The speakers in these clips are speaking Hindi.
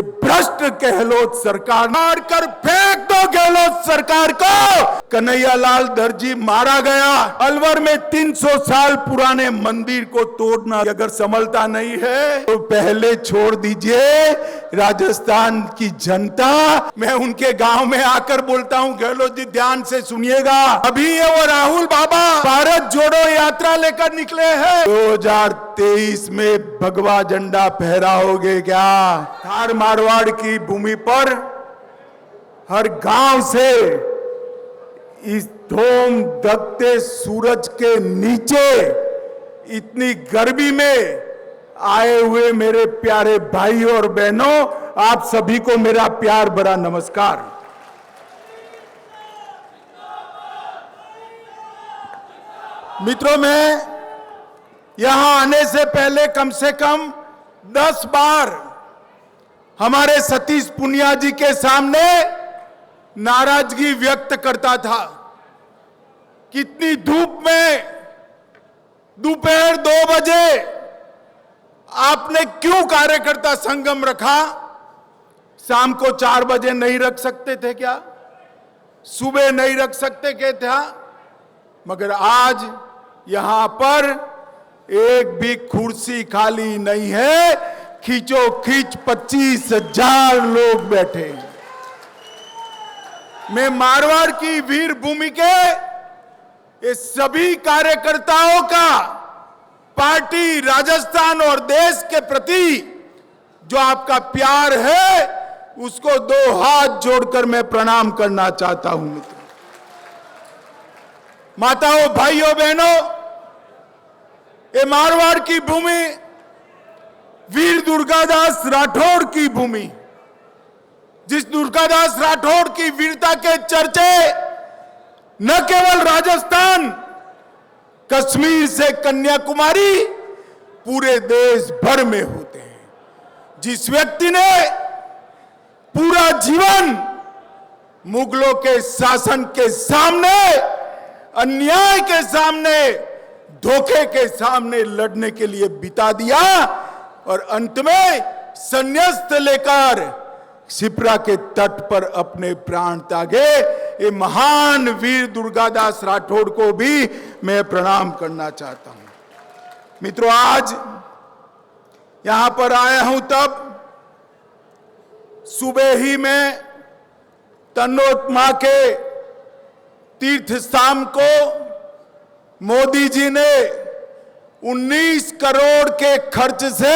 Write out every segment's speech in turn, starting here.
भ्रष्ट गहलोत सरकार, मार कर फेंक दो गहलोत सरकार को। कन्हैयालाल दर्जी मारा गया। अलवर में 300 साल पुराने मंदिर को तोड़ना अगर संभलता नहीं है तो पहले छोड़ दीजिए राजस्थान की जनता। मैं उनके गांव में आकर बोलता हूं, गहलोत जी ध्यान से सुनिएगा, अभी ये वो राहुल बाबा भारत जोड़ो यात्रा लेकर निकले हैं। 2023 में भगवा झंडा फहराओगे क्या? धार मारवाड़ की भूमि पर हर गांव से इस धूम दबते सूरज के नीचे इतनी गर्मी में आए हुए मेरे प्यारे भाइयों और बहनों, आप सभी को मेरा प्यार भरा नमस्कार। मित्रों, मैं यहां आने से पहले कम से कम 10 बार हमारे सतीश पुनिया जी के सामने नाराजगी व्यक्त करता था। कितनी धूप में दोपहर 2 बजे आपने क्यों कार्यकर्ता संगम रखा? शाम को 4 बजे नहीं रख सकते थे क्या? सुबह नहीं रख सकते क्या था? मगर आज यहां पर एक भी कुर्सी खाली नहीं है। खींचो खींच 25,000 लोग बैठे हैं। मैं मारवाड़ की वीर भूमि के ये सभी कार्यकर्ताओं का पार्टी, राजस्थान और देश के प्रति जो आपका प्यार है उसको 2 हाथ जोड़कर मैं प्रणाम करना चाहता हूं। मित्रों, माताओं, भाइयों, बहनों, ये मारवाड़ की भूमि वीर दुर्गादास राठौड़ की भूमि, जिस दुर्गादास राठौड़ की वीरता के चर्चे न केवल राजस्थान, कश्मीर से कन्याकुमारी, पूरे देश भर में होते हैं। जिस व्यक्ति ने पूरा जीवन मुगलों के शासन के सामने, अन्याय के सामने, धोखे के सामने लड़ने के लिए बिता दिया और अंत में संन्यास लेकर शिप्रा के तट पर अपने प्राण त्यागे, ये महान वीर दुर्गादास राठौड़ को भी मैं प्रणाम करना चाहता हूं। मित्रों, आज यहां पर आया हूं तब सुबह ही मैं तन्नोत मां के तीर्थ स्थान को मोदी जी ने 19 करोड़ के खर्च से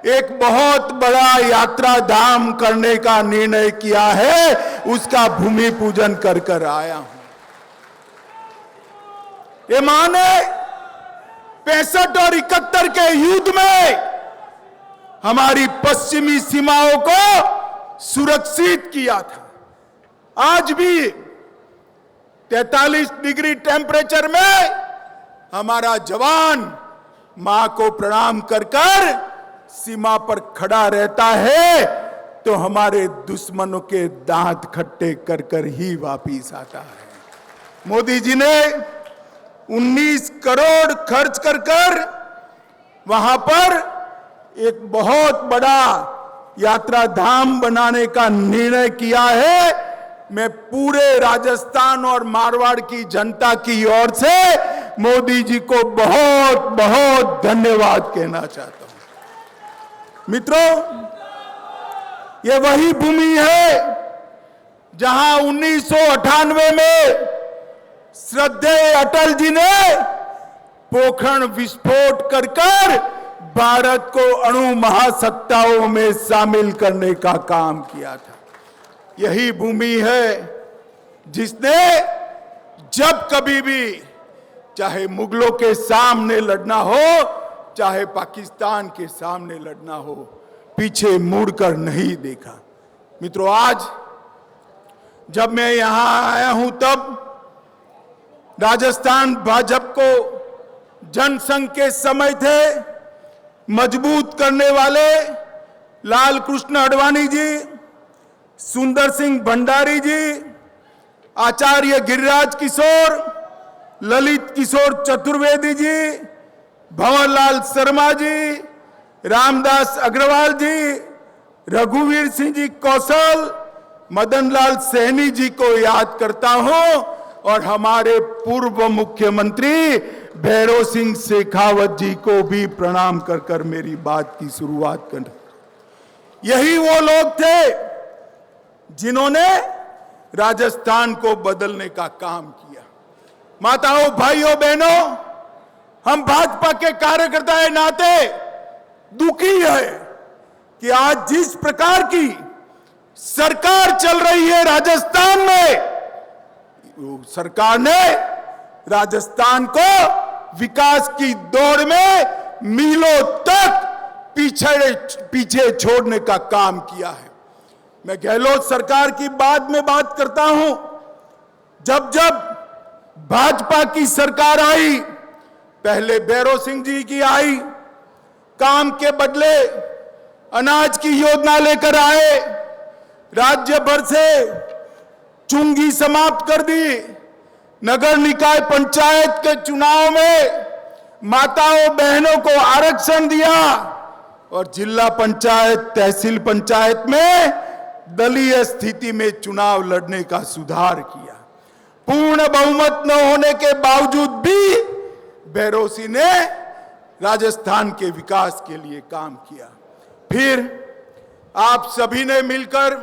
एक बहुत बड़ा यात्रा धाम करने का निर्णय किया है। उसका भूमि पूजन कर कर आया हूं। ये माने 65 और 71 के युद्ध में हमारी पश्चिमी सीमाओं को सुरक्षित किया था। आज भी 43 डिग्री टेम्परेचर में हमारा जवान मां को प्रणाम कर कर सीमा पर खड़ा रहता है तो हमारे दुश्मनों के दांत खट्टे कर कर ही वापिस आता है। मोदी जी ने 19 करोड़ खर्च कर कर वहां पर एक बहुत बड़ा यात्रा धाम बनाने का निर्णय किया है। मैं पूरे राजस्थान और मारवाड़ की जनता की ओर से मोदी जी को बहुत बहुत धन्यवाद कहना चाहता हूं। मित्रों, ये वही भूमि है जहां 1998 में श्रद्धेय अटल जी ने पोखरण विस्फोट कर कर भारत को अणु महासत्ताओं में शामिल करने का काम किया था। यही भूमि है जिसने जब कभी भी चाहे मुगलों के सामने लड़ना हो, चाहे पाकिस्तान के सामने लड़ना हो, पीछे मुड़कर नहीं देखा। मित्रों, आज जब मैं यहां आया हूं तब राजस्थान भाजपा को जनसंघ के समय थे मजबूत करने वाले लाल कृष्ण आडवाणी जी, सुंदर सिंह भंडारी जी, आचार्य गिरिराज किशोर, ललित किशोर चतुर्वेदी जी, भंवरलाल शर्मा जी, रामदास अग्रवाल जी, रघुवीर सिंह जी कौशल, मदन लाल सैनी जी को याद करता हूं और हमारे पूर्व मुख्यमंत्री भैरव सिंह शेखावत जी को भी प्रणाम कर कर मेरी बात की शुरुआत कर। यही वो लोग थे जिन्होंने राजस्थान को बदलने का काम किया। माताओं, भाइयों, बहनों, हम भाजपा के कार्यकर्ता के नाते दुखी है कि आज जिस प्रकार की सरकार चल रही है राजस्थान में, सरकार ने राजस्थान को विकास की दौड़ में मीलों तक पीछे छोड़ने का काम किया है। मैं गहलोत सरकार की बाद में बात करता हूं। जब जब भाजपा की सरकार आई, पहले भैरव सिंह जी की आई, काम के बदले अनाज की योजना लेकर आए, राज्य भर से चुंगी समाप्त कर दी, नगर निकाय पंचायत के चुनाव में माताओं बहनों को आरक्षण दिया और जिला पंचायत तहसील पंचायत में दलीय स्थिति में चुनाव लड़ने का सुधार किया। पूर्ण बहुमत न होने के बावजूद भी भैरव सिंह ने राजस्थान के विकास के लिए काम किया। फिर आप सभी ने मिलकर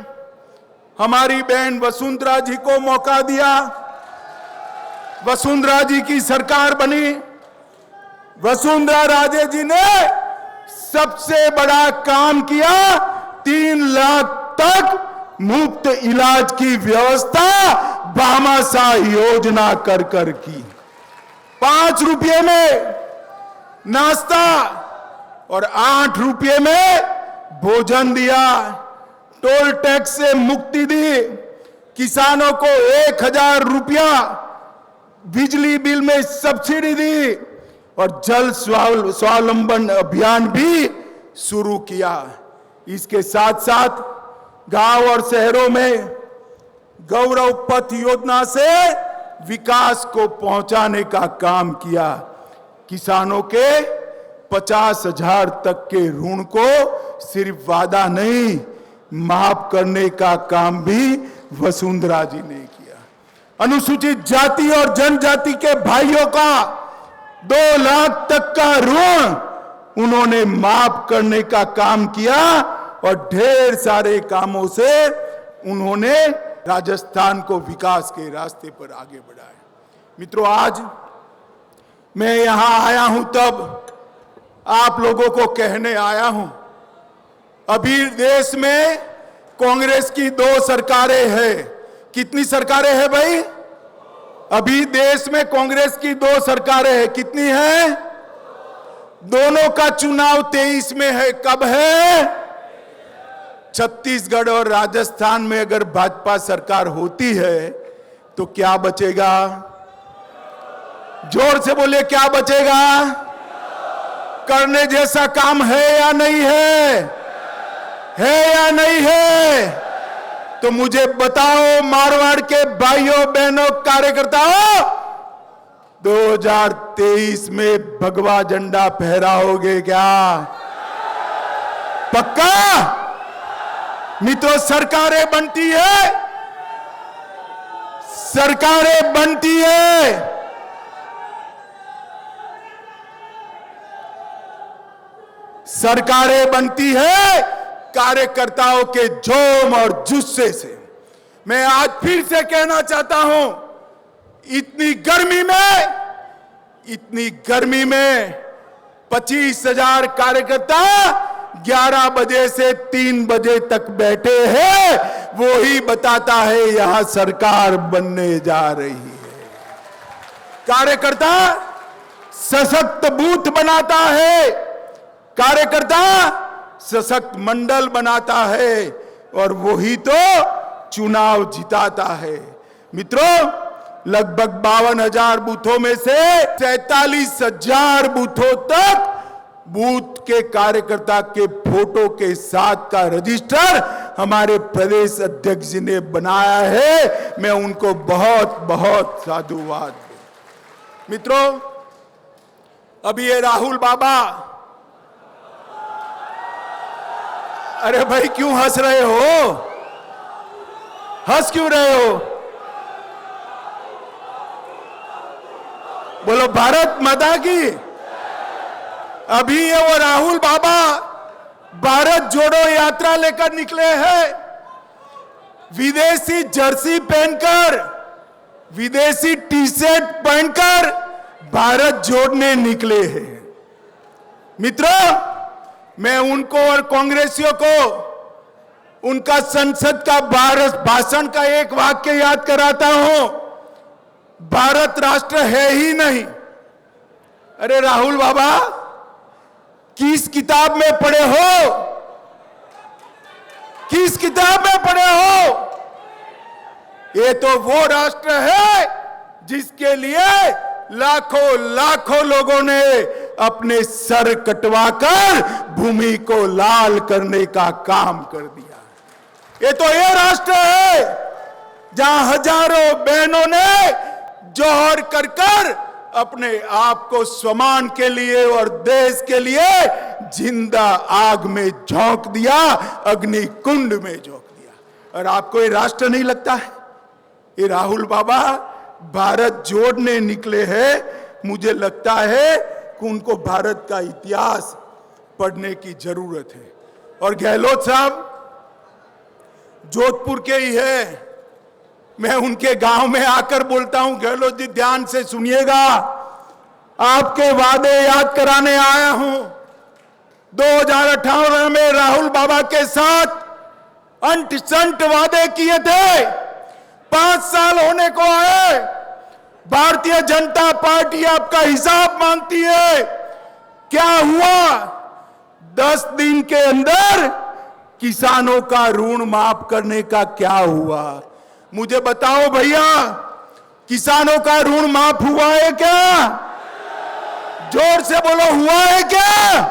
हमारी बहन वसुंधरा जी को मौका दिया, वसुंधरा जी की सरकार बनी। वसुंधरा राजे जी ने सबसे बड़ा काम किया, 3 लाख तक मुफ्त इलाज की व्यवस्था भामाशाह योजना कर कर की। 5 रुपये में नाश्ता और 8 रुपये में भोजन दिया। टोल टैक्स से मुक्ति दी, किसानों को 1000 रुपया बिजली बिल में सब्सिडी दी और जल स्वावलंबन अभियान भी शुरू किया। इसके साथ साथ गांव और शहरों में गौरव पथ योजना से विकास को पहुंचाने का काम किया। किसानों के 50,000 तक के ऋण को सिर्फ वादा नहीं, माफ करने का काम भी वसुंधरा जी ने किया। अनुसूचित जाति और जनजाति के भाइयों का 2 लाख तक का ऋण उन्होंने माफ करने का काम किया और ढेर सारे कामों से उन्होंने राजस्थान को विकास के रास्ते पर आगे बढ़ाया। मित्रों, आज मैं यहां आया हूं तब आप लोगों को कहने आया हूं, अभी देश में कांग्रेस की 2 सरकारें हैं। कितनी सरकारें हैं भाई? अभी देश में कांग्रेस की 2 सरकारें हैं। कितनी हैं? दोनों का चुनाव 23 में है। कब है? छत्तीसगढ़ और राजस्थान में अगर भाजपा सरकार होती है तो क्या बचेगा? जोर से बोलिए, क्या बचेगा? करने जैसा काम है या नहीं है? है या नहीं है? तो मुझे बताओ मारवाड़ के भाइयों बहनों कार्यकर्ताओं, 2023 में भगवा झंडा फहराओगे क्या? पक्का? मित्रों, सरकारें बनती है, सरकारें बनती है, सरकारें बनती है कार्यकर्ताओं के जोम और जुस्से से। मैं आज फिर से कहना चाहता हूं, इतनी गर्मी में 25,000 कार्यकर्ता 11 बजे से 3 बजे तक बैठे हैं। वो ही बताता है यहां सरकार बनने जा रही है। कार्यकर्ता सशक्त बूथ बनाता है, कार्यकर्ता सशक्त मंडल बनाता है और वही तो चुनाव जिताता है। मित्रों, लगभग 52,000 बूथों में से 43,000 बूथों तक बूथ के कार्यकर्ता के फोटो के साथ का रजिस्टर हमारे प्रदेश अध्यक्ष जी ने बनाया है। मैं उनको बहुत बहुत साधुवाद दूं। मित्रों, अभी ये राहुल बाबा अरे भाई क्यों हंस रहे हो? हंस क्यों रहे हो? बोलो भारत माता की। अभी ये वो राहुल बाबा भारत जोड़ो यात्रा लेकर निकले हैं, विदेशी जर्सी पहनकर, विदेशी टी शर्ट पहनकर भारत जोड़ने निकले हैं। मित्रों, मैं उनको और कांग्रेसियों को उनका संसद का भाषण का एक वाक्य याद कराता हूं, भारत राष्ट्र है ही नहीं। अरे राहुल बाबा, किस किताब में पढ़े हो? किस किताब में पढ़े हो? ये तो वो राष्ट्र है जिसके लिए लाखों लाखों लोगों ने अपने सर कटवाकर भूमि को लाल करने का काम कर दिया। ये तो ये राष्ट्र है जहां हजारों बहनों ने जौहर कर कर अपने आप को सम्मान के लिए और देश के लिए जिंदा आग में झोंक दिया, अग्नि कुंड में झोंक दिया। और आपको ये राष्ट्र नहीं लगता है? ये राहुल बाबा भारत जोड़ने निकले हैं। मुझे लगता है कि उनको भारत का इतिहास पढ़ने की जरूरत है। और गहलोत साहब जोधपुर के ही है, मैं उनके गांव में आकर बोलता हूं, गहलोत जी ध्यान से सुनिएगा, आपके वादे याद कराने आया हूं। 2018 में राहुल बाबा के साथ अंट संट वादे किए थे, 5 साल होने को आए, भारतीय जनता पार्टी आपका हिसाब मांगती है। क्या हुआ? 10 दिन के अंदर किसानों का ऋण माफ करने का क्या हुआ? मुझे बताओ भैया, किसानों का ऋण माफ हुआ है क्या? जोर से बोलो, हुआ है क्या?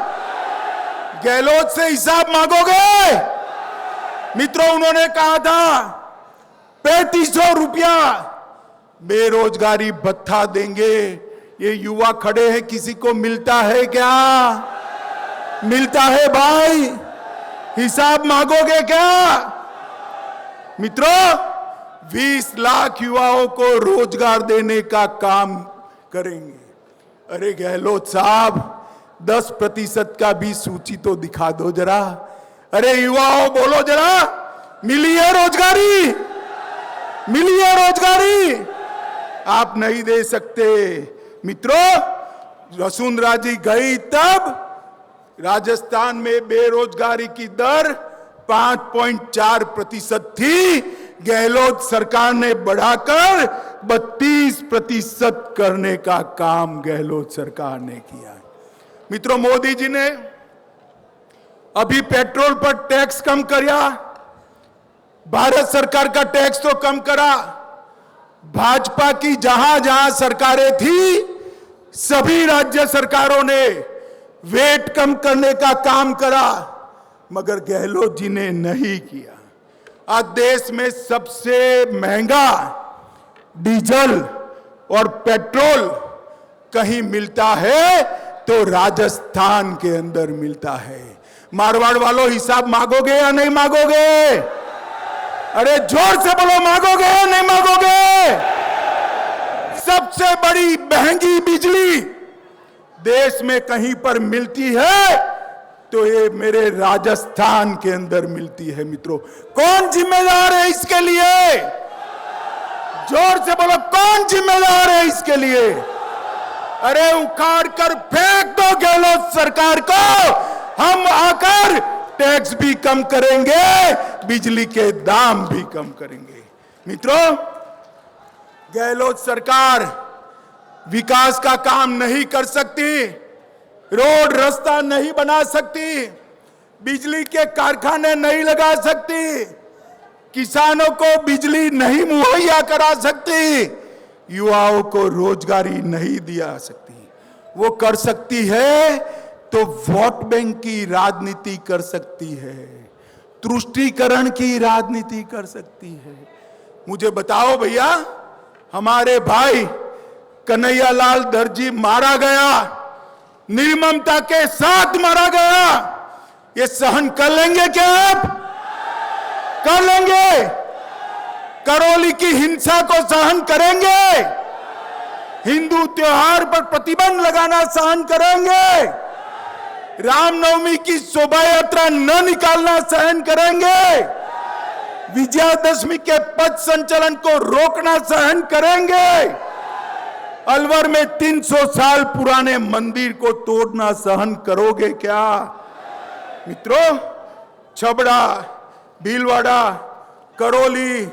गहलोत से हिसाब मांगोगे? मित्रों, उन्होंने कहा था 3500 रुपया बेरोजगारी भत्ता देंगे। ये युवा खड़े हैं, किसी को मिलता है क्या? मिलता है भाई? हिसाब मांगोगे क्या? मित्रों, 20 लाख युवाओं को रोजगार देने का काम करेंगे। अरे गहलोत साहब, 10% का भी सूची तो दिखा दो जरा। अरे युवाओं, बोलो जरा, मिली है रोजगारी? मिली है रोजगारी? आप नहीं दे सकते। मित्रों, वसुंधरा जी गई तब राजस्थान में बेरोजगारी की दर 5.4% थी, गहलोत सरकार ने बढ़ाकर 32% करने का काम गहलोत सरकार ने किया। मित्रों, मोदी जी ने अभी पेट्रोल पर टैक्स कम किया, भारत सरकार का टैक्स तो कम करा। भाजपा की जहां जहां सरकारें थी, सभी राज्य सरकारों ने वेट कम करने का काम करा, मगर गहलोत जी ने नहीं किया। आज देश में सबसे महंगा डीजल और पेट्रोल कहीं मिलता है तो राजस्थान के अंदर मिलता है। मारवाड़ वालों, हिसाब मांगोगे या नहीं मांगोगे? अरे जोर से बोलो, मांगोगे या नहीं मांगोगे? सबसे बड़ी महंगी बिजली देश में कहीं पर मिलती है तो ये मेरे राजस्थान के अंदर मिलती है। मित्रों, कौन जिम्मेदार है इसके लिए? जोर से बोलो, कौन जिम्मेदार है इसके लिए? अरे उखाड़ कर फेंक दो गहलोत सरकार को, हम आकर टैक्स भी कम करेंगे, बिजली के दाम भी कम करेंगे। मित्रों, गहलोत सरकार विकास का काम नहीं कर सकती, रोड रास्ता नहीं बना सकती, बिजली के कारखाने नहीं लगा सकती, किसानों को बिजली नहीं मुहैया करा सकती, युवाओं को रोजगारी नहीं दिया सकती। वो कर सकती है तो वोट बैंक की राजनीति कर सकती है, तुष्टीकरण की राजनीति कर सकती है। मुझे बताओ भैया, हमारे भाई कन्हैयालाल दर्जी मारा गया, निर्ममता के साथ मारा गया। ये सहन कर लेंगे क्या आप? कर लेंगे? करौली की हिंसा को सहन करेंगे? हिंदू त्योहार पर प्रतिबंध लगाना सहन करेंगे? रामनवमी की शोभा यात्रा न निकालना सहन करेंगे? विजयादशमी के पथ संचलन को रोकना सहन करेंगे? अलवर में 300 साल पुराने मंदिर को तोड़ना सहन करोगे क्या? मित्रों, छबड़ा, भीलवाड़ा, करौली,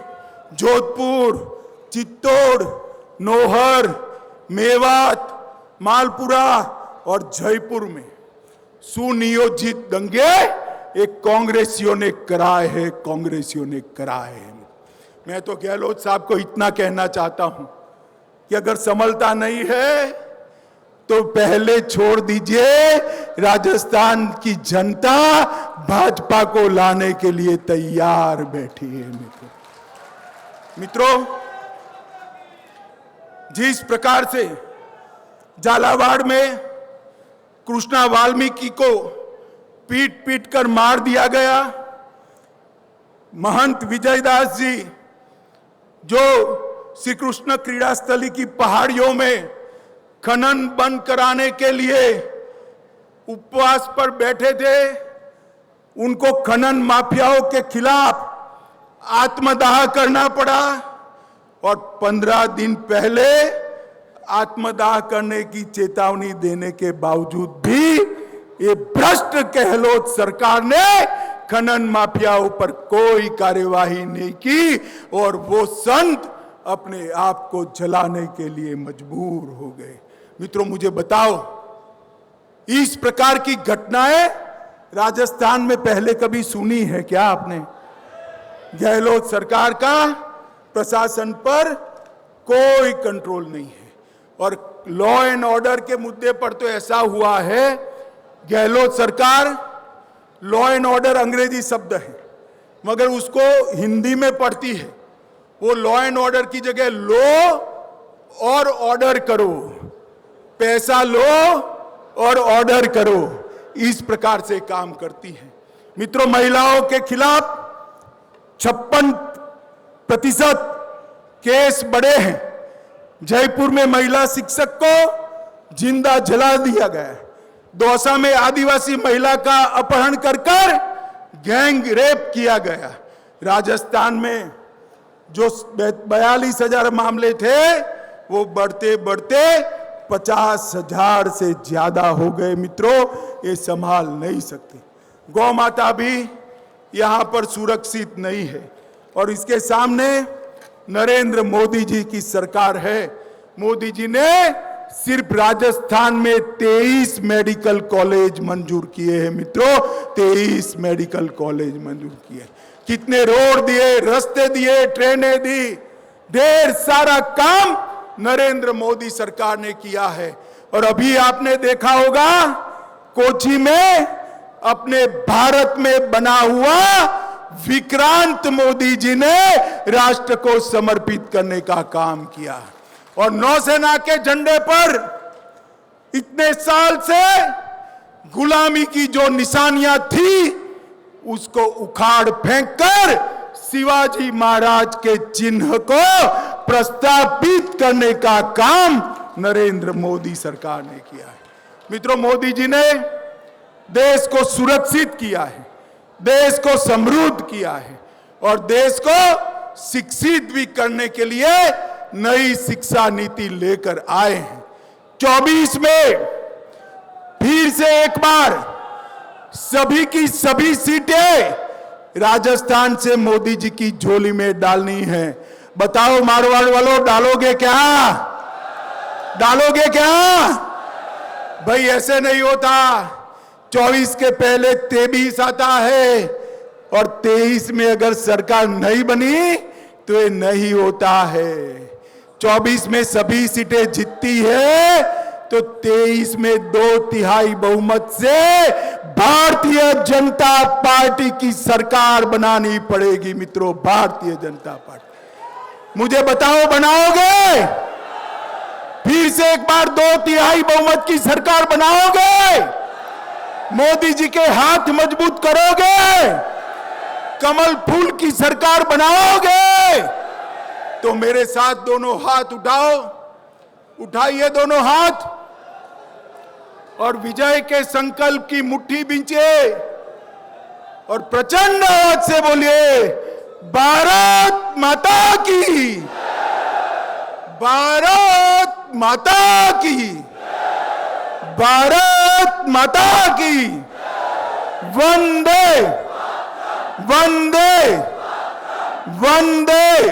जोधपुर, चित्तौड़, नौहर, मेवात, मालपुरा और जयपुर में सुनियोजित दंगे एक कांग्रेसियों ने कराए हैं, कांग्रेसियों ने कराए हैं। मैं तो गहलोत साहब को इतना कहना चाहता हूं कि अगर संभलता नहीं है तो पहले छोड़ दीजिए। राजस्थान की जनता भाजपा को लाने के लिए तैयार बैठी है। मित्रों, जिस प्रकार से झालावाड़ में कृष्णा वाल्मीकि को पीट पीट कर मार दिया गया, महंत विजयदास जी जो श्री कृष्ण क्रीड़ा स्थली की पहाड़ियों में खनन बंद कराने के लिए उपवास पर बैठे थे, उनको खनन माफियाओं के खिलाफ आत्मदाह करना पड़ा और 15 दिन पहले आत्मदाह करने की चेतावनी देने के बावजूद भी ये भ्रष्ट गहलोत सरकार ने खनन माफियाओं पर कोई कार्यवाही नहीं की और वो संत अपने आप को जलाने के लिए मजबूर हो गए। मित्रों, मुझे बताओ, इस प्रकार की घटनाएं राजस्थान में पहले कभी सुनी है क्या आपने? गहलोत सरकार का प्रशासन पर कोई कंट्रोल नहीं है और लॉ एंड ऑर्डर के मुद्दे पर तो ऐसा हुआ है, गहलोत सरकार, लॉ एंड ऑर्डर अंग्रेजी शब्द है मगर उसको हिंदी में पढ़ती है। वो लॉ एंड ऑर्डर की जगह लो और ऑर्डर करो, पैसा लो और ऑर्डर करो, इस प्रकार से काम करती है। मित्रों, महिलाओं के खिलाफ 56% केस बढ़े हैं। जयपुर में महिला शिक्षक को जिंदा जला दिया गया। दौसा में आदिवासी महिला का अपहरण कर गैंग रेप किया गया। राजस्थान में जो 42,000 मामले थे वो बढ़ते बढ़ते 50,000 से ज्यादा हो गए। मित्रों, ये संभाल नहीं सकते। गौ माता भी यहां पर सुरक्षित नहीं है और इसके सामने नरेंद्र मोदी जी की सरकार है। मोदी जी ने सिर्फ राजस्थान में 23 मेडिकल कॉलेज मंजूर किए हैं। मित्रों, 23 मेडिकल कॉलेज मंजूर किए। कितने रोड दिए, रास्ते दिए, ट्रेनें दी, ढेर सारा काम नरेंद्र मोदी सरकार ने किया है। और अभी आपने देखा होगा कोची में अपने भारत में बना हुआ विक्रांत मोदी जी ने राष्ट्र को समर्पित करने का काम किया और नौसेना के झंडे पर इतने साल से गुलामी की जो निशानियां थी उसको उखाड़ फेंककर शिवाजी महाराज के चिन्ह को प्रस्तावित करने का काम नरेंद्र मोदी सरकार ने किया है। मित्रों, मोदी जी ने देश को सुरक्षित किया है, देश को समृद्ध किया है और देश को शिक्षित भी करने के लिए नई शिक्षा नीति लेकर आए हैं। 24 में फिर से एक बार सभी की सभी सीटें राजस्थान से मोदी जी की झोली में डालनी है। बताओ मारवाड़ वालों, डालोगे क्या? डालोगे क्या? भाई ऐसे नहीं होता। 24 के पहले 23 आता है और 23 में अगर सरकार नहीं बनी तो ये नहीं होता है। 24 में सभी सीटें जीतती है तो 23 में 2/3 बहुमत से भारतीय जनता पार्टी की सरकार बनानी पड़ेगी। मित्रों, भारतीय जनता पार्टी, मुझे बताओ बनाओगे? फिर से एक बार 2/3 बहुमत की सरकार बनाओगे? मोदी जी के हाथ मजबूत करोगे, कमल फूल की सरकार बनाओगे, तो मेरे साथ दोनों हाथ उठाओ, उठाइए दोनों हाथ और विजय के संकल्प की मुट्ठी बींचिए और प्रचंड आवाज से बोलिए, भारत माता की, भारत माता की, भारत माता की, वंदे वंदे वंदे।